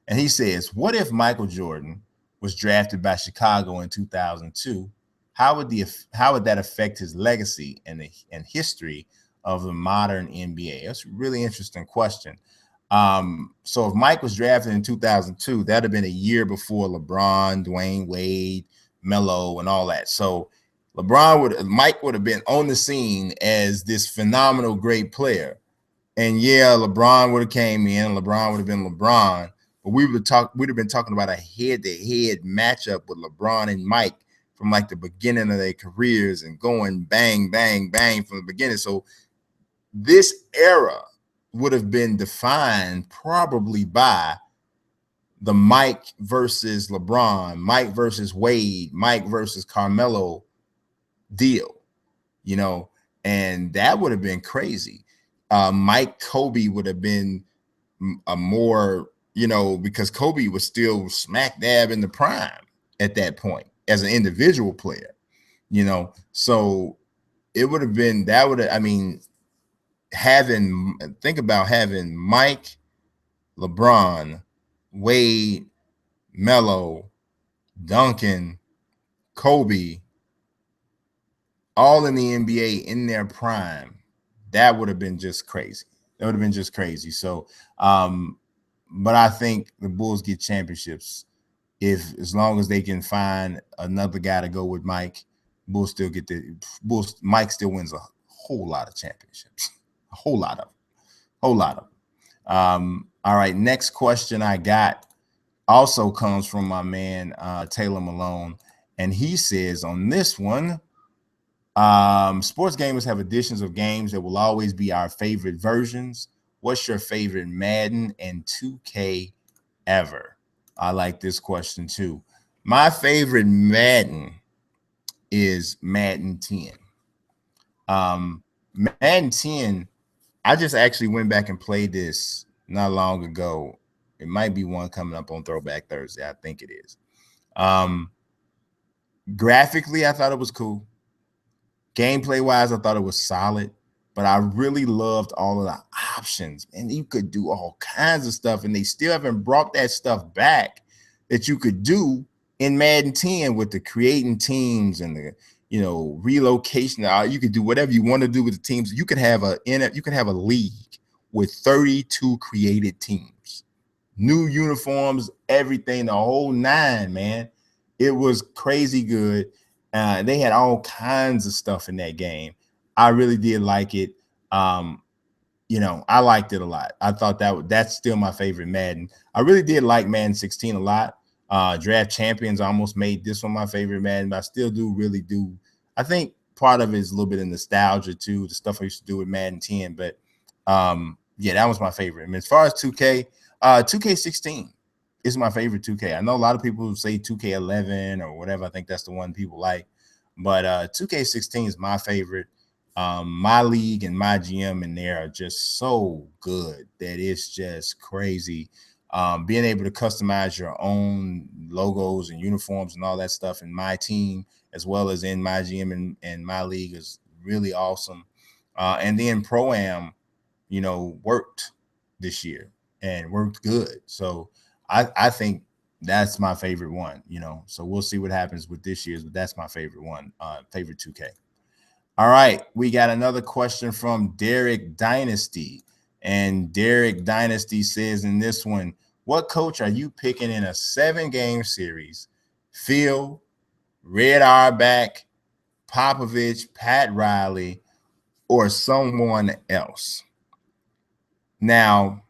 And he says, what if Michael Jordan was drafted by Chicago in 2002? How would that affect his legacy and history of the modern NBA? That's a really interesting question. So if Mike was drafted in 2002, that'd have been a year before LeBron, Dwayne Wade, Melo, and all that. So Mike would have been on the scene as this phenomenal, great player. And yeah, LeBron would have came in, LeBron would have been LeBron, but we'd have been talking about a head-to-head matchup with LeBron and Mike from like the beginning of their careers and going bang, bang, bang from the beginning. So this era would have been defined probably by the Mike versus LeBron, Mike versus Wade, Mike versus Carmelo deal, and that would have been crazy. Mike Kobe would have been a more, because Kobe was still smack dab in the prime at that point as an individual player, so it would have been, think about having Mike, LeBron, Wade, Melo, Duncan, Kobe, all in the NBA in their prime. That would have been just crazy. So, but I think the Bulls get championships as long as they can find another guy to go with Mike. Bulls still get Mike still wins a whole lot of championships, a whole lot of them. All right, next question I got also comes from my man Taylor Malone, and he says on this one, sports gamers have editions of games that will always be our favorite versions. What's your favorite Madden and 2K ever? I like this question too. My favorite Madden is Madden 10. Madden 10, I just actually went back and played this not long ago. It might be one coming up on Throwback Thursday. I think it is. Graphically, I thought it was cool. Gameplay wise, I thought it was solid, but I really loved all of the options, and you could do all kinds of stuff, and they still haven't brought that stuff back that you could do in Madden 10 with the creating teams and the relocation. You could do whatever you want to do with the teams. You could have a league with 32 created teams, new uniforms, everything, the whole nine, man. It was crazy good. They had all kinds of stuff in that game. I really did like it. I liked it a lot. I thought that's still my favorite Madden. I really did like Madden 16 a lot. Draft Champions almost made this one my favorite Madden, but I still really do. I think part of it is a little bit of nostalgia too, the stuff I used to do with Madden 10. But that was my favorite. I mean, as far as 2K, 2K16 is my favorite 2K. I know a lot of people say 2K11 or whatever. I think that's the one people like. But 2K16 is my favorite. My league and my GM in there are just so good that it's just crazy. Being able to customize your own logos and uniforms and all that stuff in my team, as well as in my GM and my league, is really awesome. And then Pro-Am, worked this year and worked good. So I think that's my favorite one, So we'll see what happens with this year's, but that's my favorite one, favorite 2K. All right, we got another question from Derrick Dynasty. And Derrick Dynasty says in this one, what coach are you picking in a 7-game series? Phil, Red Auerbach, Popovich, Pat Riley, or someone else? Now,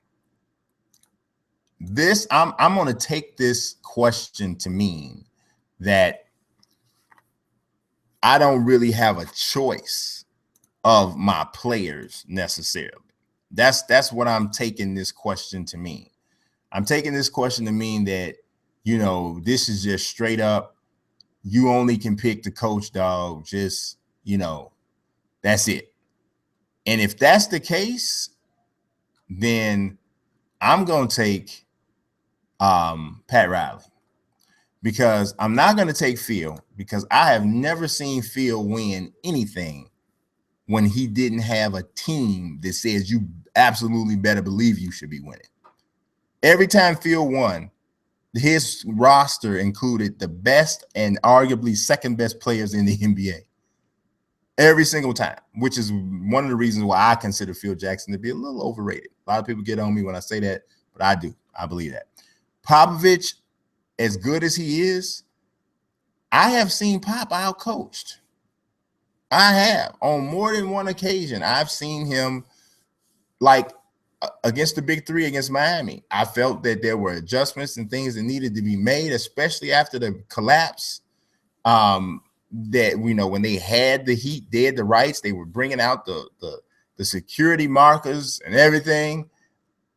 this I'm going to take this question to mean that I don't really have a choice of my players necessarily. That's what I'm taking this question to mean. I'm taking this question to mean that, this is just straight up, you only can pick the coach, dog. Just, that's it. And if that's the case, then I'm going to take Pat Riley, because I'm not going to take Phil, because I have never seen Phil win anything when he didn't have a team that says you absolutely better believe you should be winning. Every time Phil won, his roster included the best and arguably second best players in the NBA. Every single time, which is one of the reasons why I consider Phil Jackson to be a little overrated. A lot of people get on me when I say that, but I do. I believe that. Popovich, as good as he is, I have seen Pop out-coached. I have. On more than one occasion, I've seen him, like against the big three against Miami. I felt that there were adjustments and things that needed to be made, especially after the collapse. That when they had the Heat, they had the rights, they were bringing out the security markers and everything.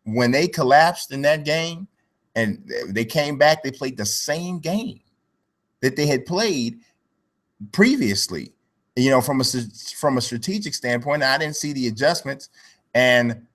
When they collapsed in that game and they came back, they played the same game that they had played previously. From a strategic standpoint, I didn't see the adjustments, and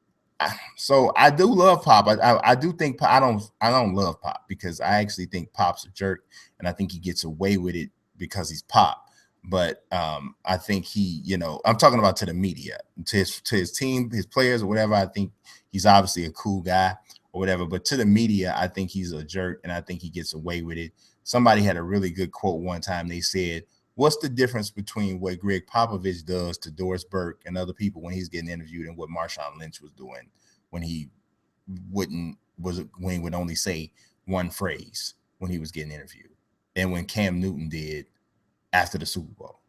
so I do love Pop. I do think I don't love Pop, because I actually think Pop's a jerk, and I think he gets away with it because he's Pop. But I think he, I'm talking about to the media, to his team, his players, or whatever. I think he's obviously a cool guy or whatever. But to the media, I think he's a jerk, and I think he gets away with it. Somebody had a really good quote one time. They said, what's the difference between what Greg Popovich does to Doris Burke and other people when he's getting interviewed, and what Marshawn Lynch was doing when he would only say one phrase when he was getting interviewed, and when Cam Newton did after the Super Bowl?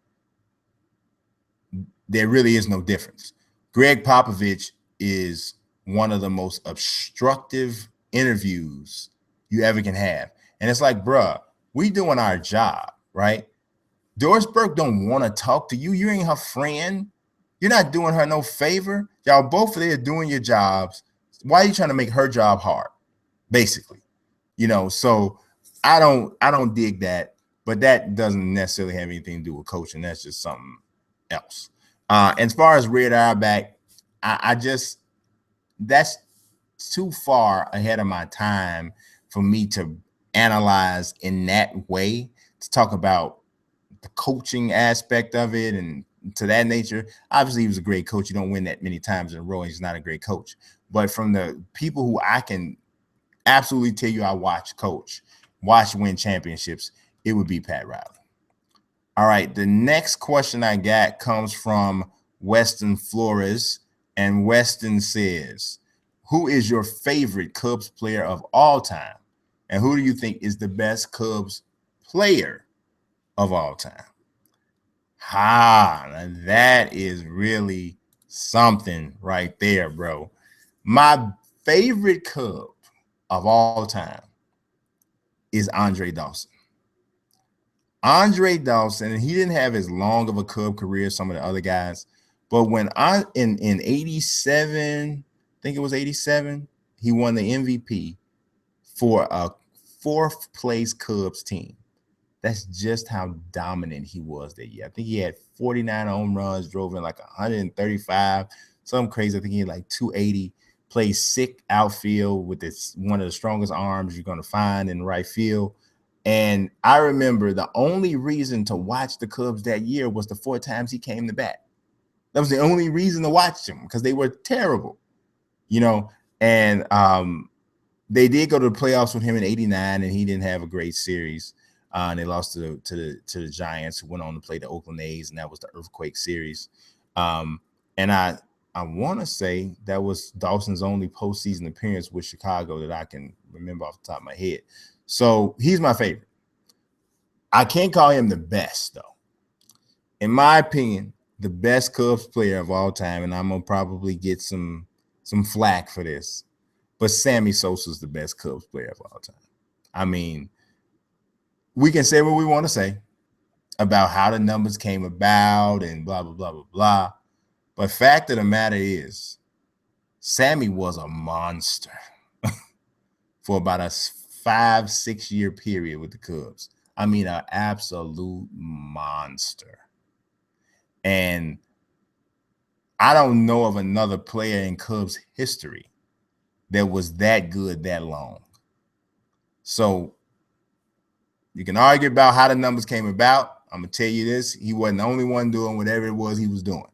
There really is no difference. Greg Popovich is one of the most obstructive interviews you ever can have. And it's like, bruh, we doing our job, right? Doris Burke don't want to talk to you. You ain't her friend. You're not doing her no favor. Y'all both there doing your jobs. Why are you trying to make her job hard? Basically, so I don't dig that, but that doesn't necessarily have anything to do with coaching. That's just something else. As far as Red Auerbach, I just, that's too far ahead of my time for me to analyze in that way, to talk about the coaching aspect of it and to that nature. Obviously, he was a great coach. You don't win that many times in a row, and he's not a great coach. But from the people who I can absolutely tell you I watch win championships, it would be Pat Riley. All right, the next question I got comes from Weston Flores, and Weston says, who is your favorite Cubs player of all time? And who do you think is the best Cubs player of all time? That is really something right there, bro. My favorite Cub of all time is Andre Dawson. Andre Dawson, and he didn't have as long of a Cub career as some of the other guys, but when in 87, I think it was 87, he won the MVP for a fourth place Cubs team. That's just how dominant he was that year. I think he had 49 home runs, drove in like 135, something crazy. I think he had like 280, played sick outfield with one of the strongest arms you're going to find in right field. And I remember the only reason to watch the Cubs that year was the 4 times he came to bat. That was the only reason to watch them, because they were terrible, and they did go to the playoffs with him in '89, and he didn't have a great series. And they lost to the Giants, who went on to play the Oakland A's, and that was the Earthquake series. And I want to say that was Dawson's only postseason appearance with Chicago that I can remember off the top of my head. So he's my favorite. I can't call him the best, though. In my opinion, the best Cubs player of all time, and I'm gonna probably get some flack for this, but Sammy Sosa's the best Cubs player of all time. I mean, we can say what we want to say about how the numbers came about and blah, blah, blah, blah, blah. But fact of the matter is, Sammy was a monster for about a 5-6 year period with the Cubs. I mean, an absolute monster. And I don't know of another player in Cubs history that was that good that long. So you can argue about how the numbers came about. I'm going to tell you this. He wasn't the only one doing whatever it was he was doing.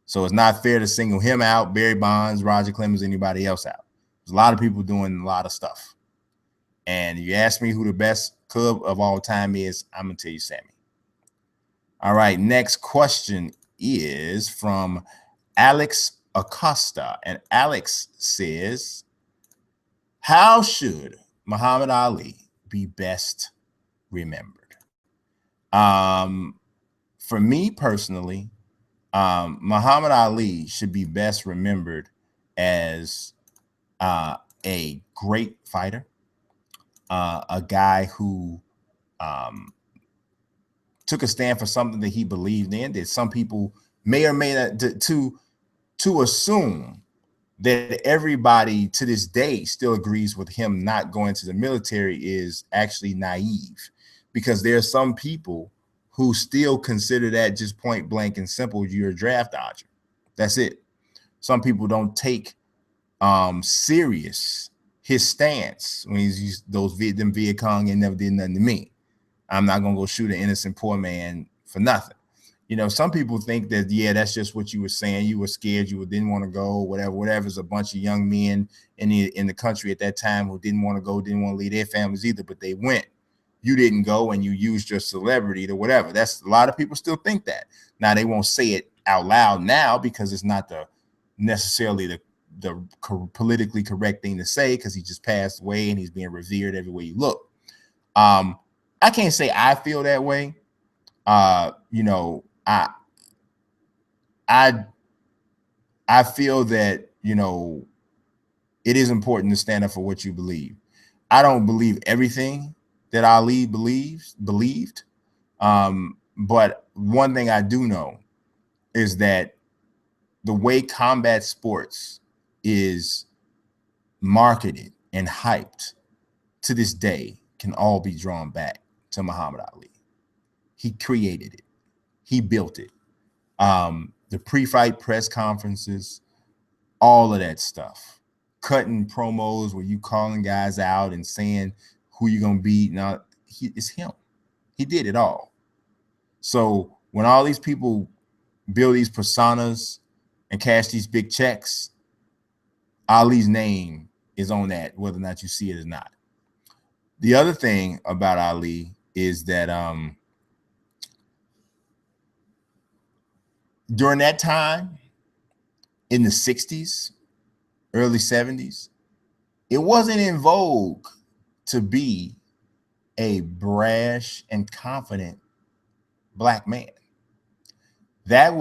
So it's not fair to single him out, Barry Bonds, Roger Clemens, anybody else out. There's a lot of people doing a lot of stuff. And you ask me who the best Cub of all time is, I'm going to tell you Sammy. All right, next question is from Alex Acosta. And Alex says, how should Muhammad Ali be best remembered? For me personally, Muhammad Ali should be best remembered as a great fighter, a guy who took a stand for something that he believed in, that some people may or may not, to assume that everybody to this day still agrees with him not going to the military is actually naive, because there are some people who still consider that just point blank and simple, you're a draft dodger. That's it. Some people don't take serious his stance when he's used them Viet Cong and never did nothing to me. I'm not gonna go shoot an innocent poor man for nothing. Some people think that, yeah, that's just what you were saying. You were scared, didn't want to go, whatever. It's a bunch of young men in the country at that time who didn't want to go, didn't want to leave their families either, but they went. You didn't go, and you used your celebrity to whatever. That's a lot of people still think that. Now they won't say it out loud now because it's not necessarily the politically correct thing to say, because he just passed away and he's being revered everywhere you look. I can't say I feel that way. I feel that, it is important to stand up for what you believe. I don't believe everything that Ali believed. But one thing I do know is that the way combat sports is marketed and hyped to this day can all be drawn back to Muhammad Ali. He created it. He built it. The pre-fight press conferences, all of that stuff, cutting promos where you calling guys out and saying who you're going to beat. Now, it's him. He did it all. So when all these people build these personas and cash these big checks, Ali's name is on that, whether or not you see it or not. The other thing about Ali is that during that time, in the 60s, early 70s, it wasn't in vogue to be a brash and confident black man. That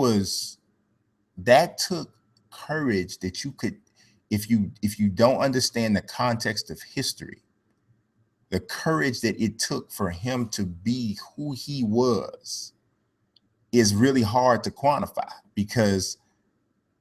took courage that you could, if you don't understand the context of history, the courage that it took for him to be who he was is really hard to quantify, because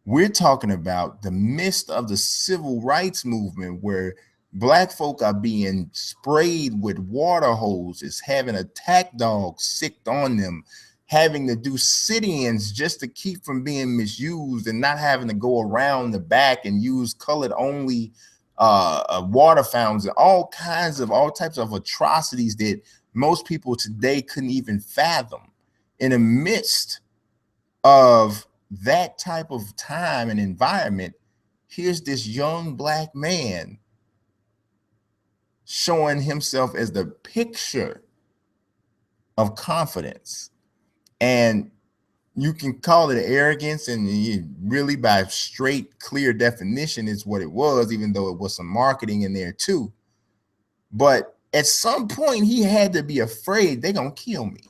we're talking about the midst of the civil rights movement, where Black folk are being sprayed with water hoses, having attack dogs sicked on them, having to do sit-ins just to keep from being misused, and not having to go around the back and use colored only water fountains, and all types of atrocities that most people today couldn't even fathom. In the midst of that type of time and environment, here's this young Black man showing himself as the picture of confidence. And you can call it arrogance, and really by straight, clear definition is what it was, even though it was some marketing in there too. But at some point he had to be afraid they're gonna kill me,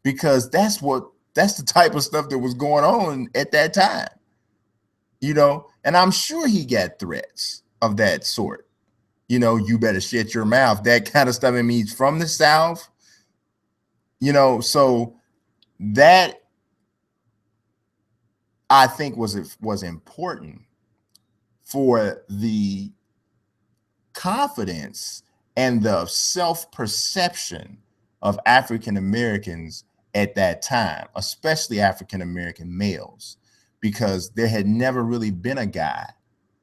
because that's the type of stuff that was going on at that time, and I'm sure he got threats of that sort. You better shut your mouth, that kind of stuff. It means from the South, so that, I think, was important for the confidence and the self-perception of African Americans at that time, especially African American males, because there had never really been a guy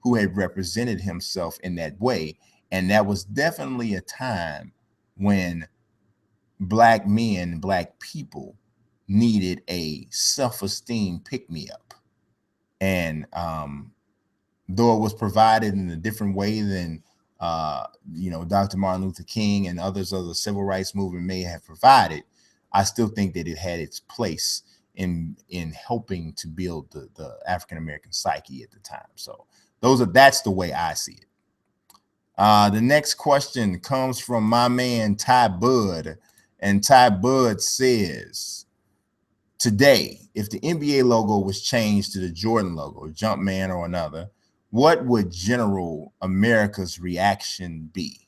who had represented himself in that way. And that was definitely a time when Black men, Black people needed a self-esteem pick-me-up. And though it was provided in a different way than Dr. Martin Luther King and others of the civil rights movement may have provided, I still think that it had its place in helping to build the African American psyche at the time. So that's the way I see it. The next question comes from my man Ty Bud, and Ty Bud says, today, if the NBA logo was changed to the Jordan logo, Jumpman or another, what would general America's reaction be?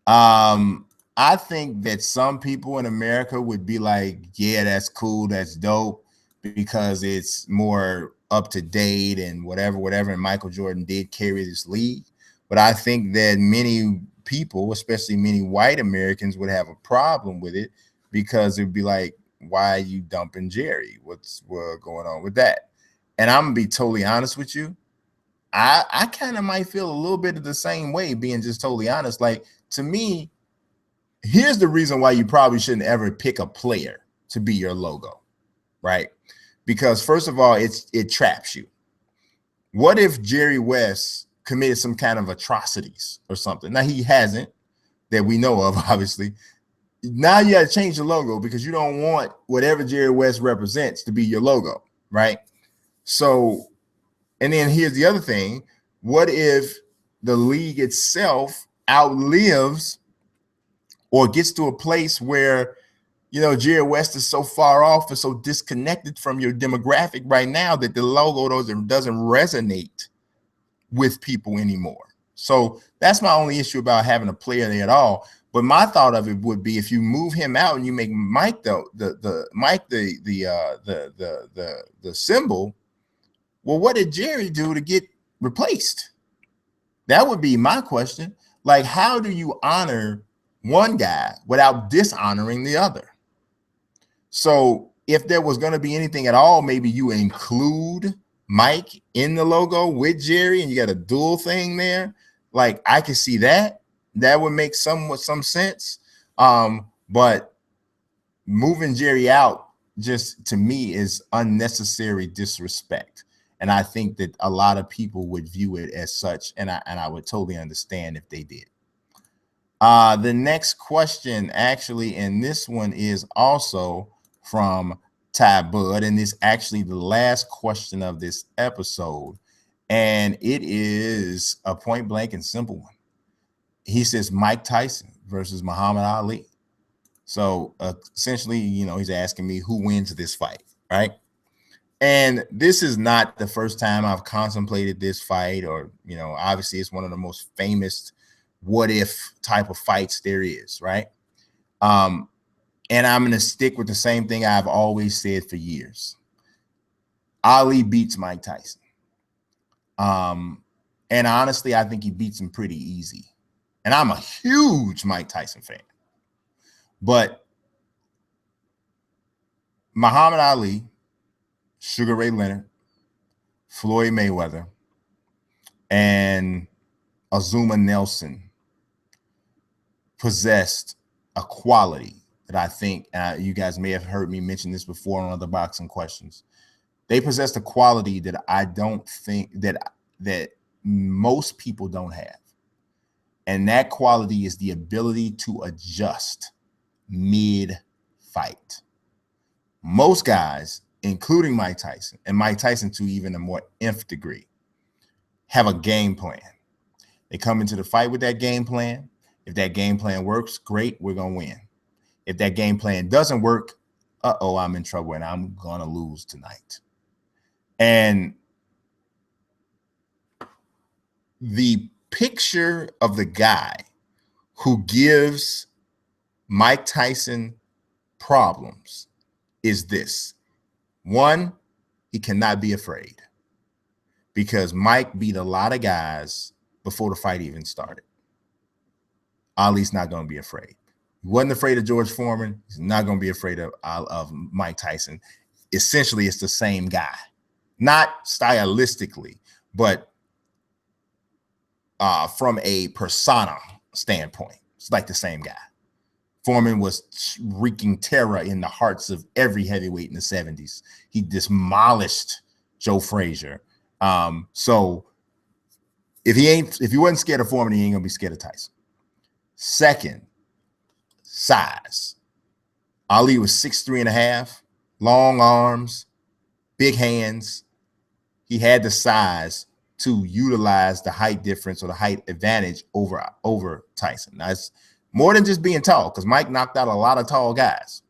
I think that some people in America would be like, yeah, that's cool, that's dope, because it's more up to date and whatever. And Michael Jordan did carry this league. But I think that many people, especially many white Americans, would have a problem with it, because it'd be like, why are you dumping Jerry? What's going on with that? And I'm gonna be totally honest with you. I kind of might feel a little bit of the same way, being just totally honest. Like, to me, here's the reason why you probably shouldn't ever pick a player to be your logo, right? Because first of all, it traps you. What if Jerry West committed some kind of atrocities or something? Now, he hasn't, that we know of, obviously. Now you got to change the logo, because you don't want whatever Jerry West represents to be your logo, right? So, and then here's the other thing. What if the league itself outlives or gets to a place where, Jerry West is so far off and so disconnected from your demographic right now that the logo doesn't resonate with people anymore? So that's my only issue about having a player there at all. But my thought of it would be, if you move him out and you make Mike the symbol, well, what did Jerry do to get replaced? That would be my question. Like, how do you honor one guy without dishonoring the other? So if there was going to be anything at all, maybe you include Mike in the logo with Jerry, and you got a dual thing there. Like, I could see that. That would make some sense. But moving Jerry out, just to me, is unnecessary disrespect. And I think that a lot of people would view it as such, and I would totally understand if they did. The next question, actually, and this one is also from Ty Bud, and it's actually the last question of this episode, and it is a point blank and simple one. He says Mike Tyson versus Muhammad Ali. So essentially, he's asking me who wins this fight, right? And this is not the first time I've contemplated this fight, or, obviously it's one of the most famous what if type of fights there is, right? And I'm going to stick with the same thing I've always said for years. Ali beats Mike Tyson. And honestly, I think he beats him pretty easy. And I'm a huge Mike Tyson fan. But Muhammad Ali, Sugar Ray Leonard, Floyd Mayweather, and Azuma Nelson possessed a quality that I think, you guys may have heard me mention this before on other boxing questions. They possessed a quality that I don't think that most people don't have. And that quality is the ability to adjust mid-fight. Most guys, including Mike Tyson, and Mike Tyson to even a more nth degree, have a game plan. They come into the fight with that game plan. If that game plan works, great, we're going to win. If that game plan doesn't work, I'm in trouble and I'm going to lose tonight. And the picture of the guy who gives Mike Tyson problems is this. One, he cannot be afraid, because Mike beat a lot of guys before the fight even started. Ali's not going to be afraid. He wasn't afraid of George Foreman. He's not going to be afraid of Mike Tyson. Essentially, it's the same guy. Not stylistically, but from a persona standpoint, it's like the same guy. Foreman was wreaking terror in the hearts of every heavyweight in the 70s. He demolished Joe Frazier. So if he wasn't scared of Foreman, he ain't gonna be scared of Tyson. Second, size. Ali was 6'3.5", long arms, big hands. He had the size to utilize the height difference or the height advantage over Tyson. Now, it's more than just being tall, because Mike knocked out a lot of tall guys.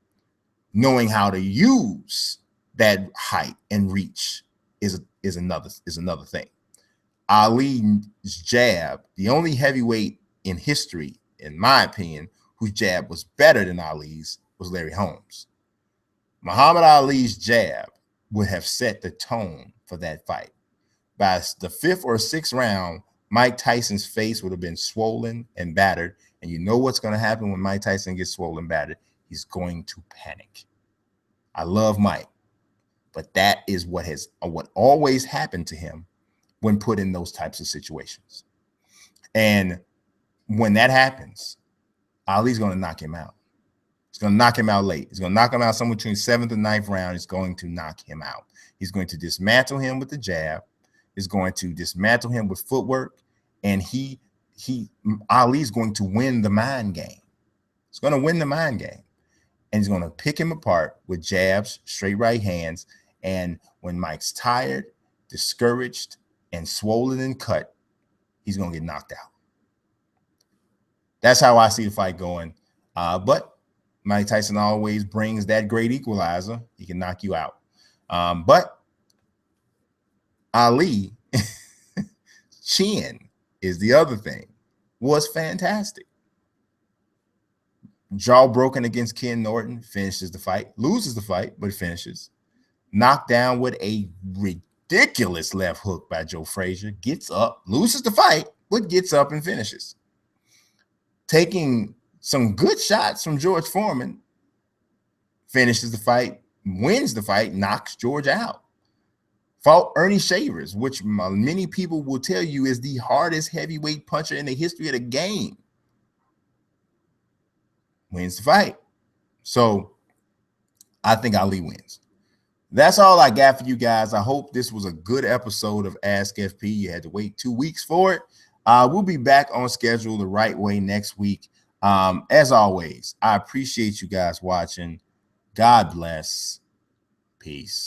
Knowing how to use that height and reach is another thing. Ali's jab, the only heavyweight in history, in my opinion, whose jab was better than Ali's, was Larry Holmes. Muhammad Ali's jab would have set the tone for that fight. By the 5th or 6th round, Mike Tyson's face would have been swollen and battered. And you know what's going to happen when Mike Tyson gets swollen and battered? He's going to panic. I love Mike, but that is what always happened to him when put in those types of situations. And when that happens, Ali's going to knock him out. He's going to knock him out late. He's going to knock him out somewhere between 7th and 9th round. He's going to knock him out. He's going to dismantle him with the jab. He's going to dismantle him with footwork. And Ali's going to win the mind game. He's going to win the mind game. And he's going to pick him apart with jabs, straight right hands. And when Mike's tired, discouraged, and swollen and cut, he's going to get knocked out. That's how I see the fight going. But Mike Tyson always brings that great equalizer. He can knock you out. But Ali, chin is the other thing, was fantastic. Jaw broken against Ken Norton, finishes the fight, loses the fight, but finishes. Knocked down with a ridiculous left hook by Joe Frazier, gets up, loses the fight, but gets up and finishes. Taking some good shots from George Foreman, finishes the fight, wins the fight, knocks George out. Fought Ernie Shavers, which many people will tell you is the hardest heavyweight puncher in the history of the game. Wins the fight. So I think Ali wins. That's all I got for you guys. I hope this was a good episode of Ask FP. You had to wait 2 weeks for it. We'll be back on schedule the right way next week. As always, I appreciate you guys watching. God bless. Peace.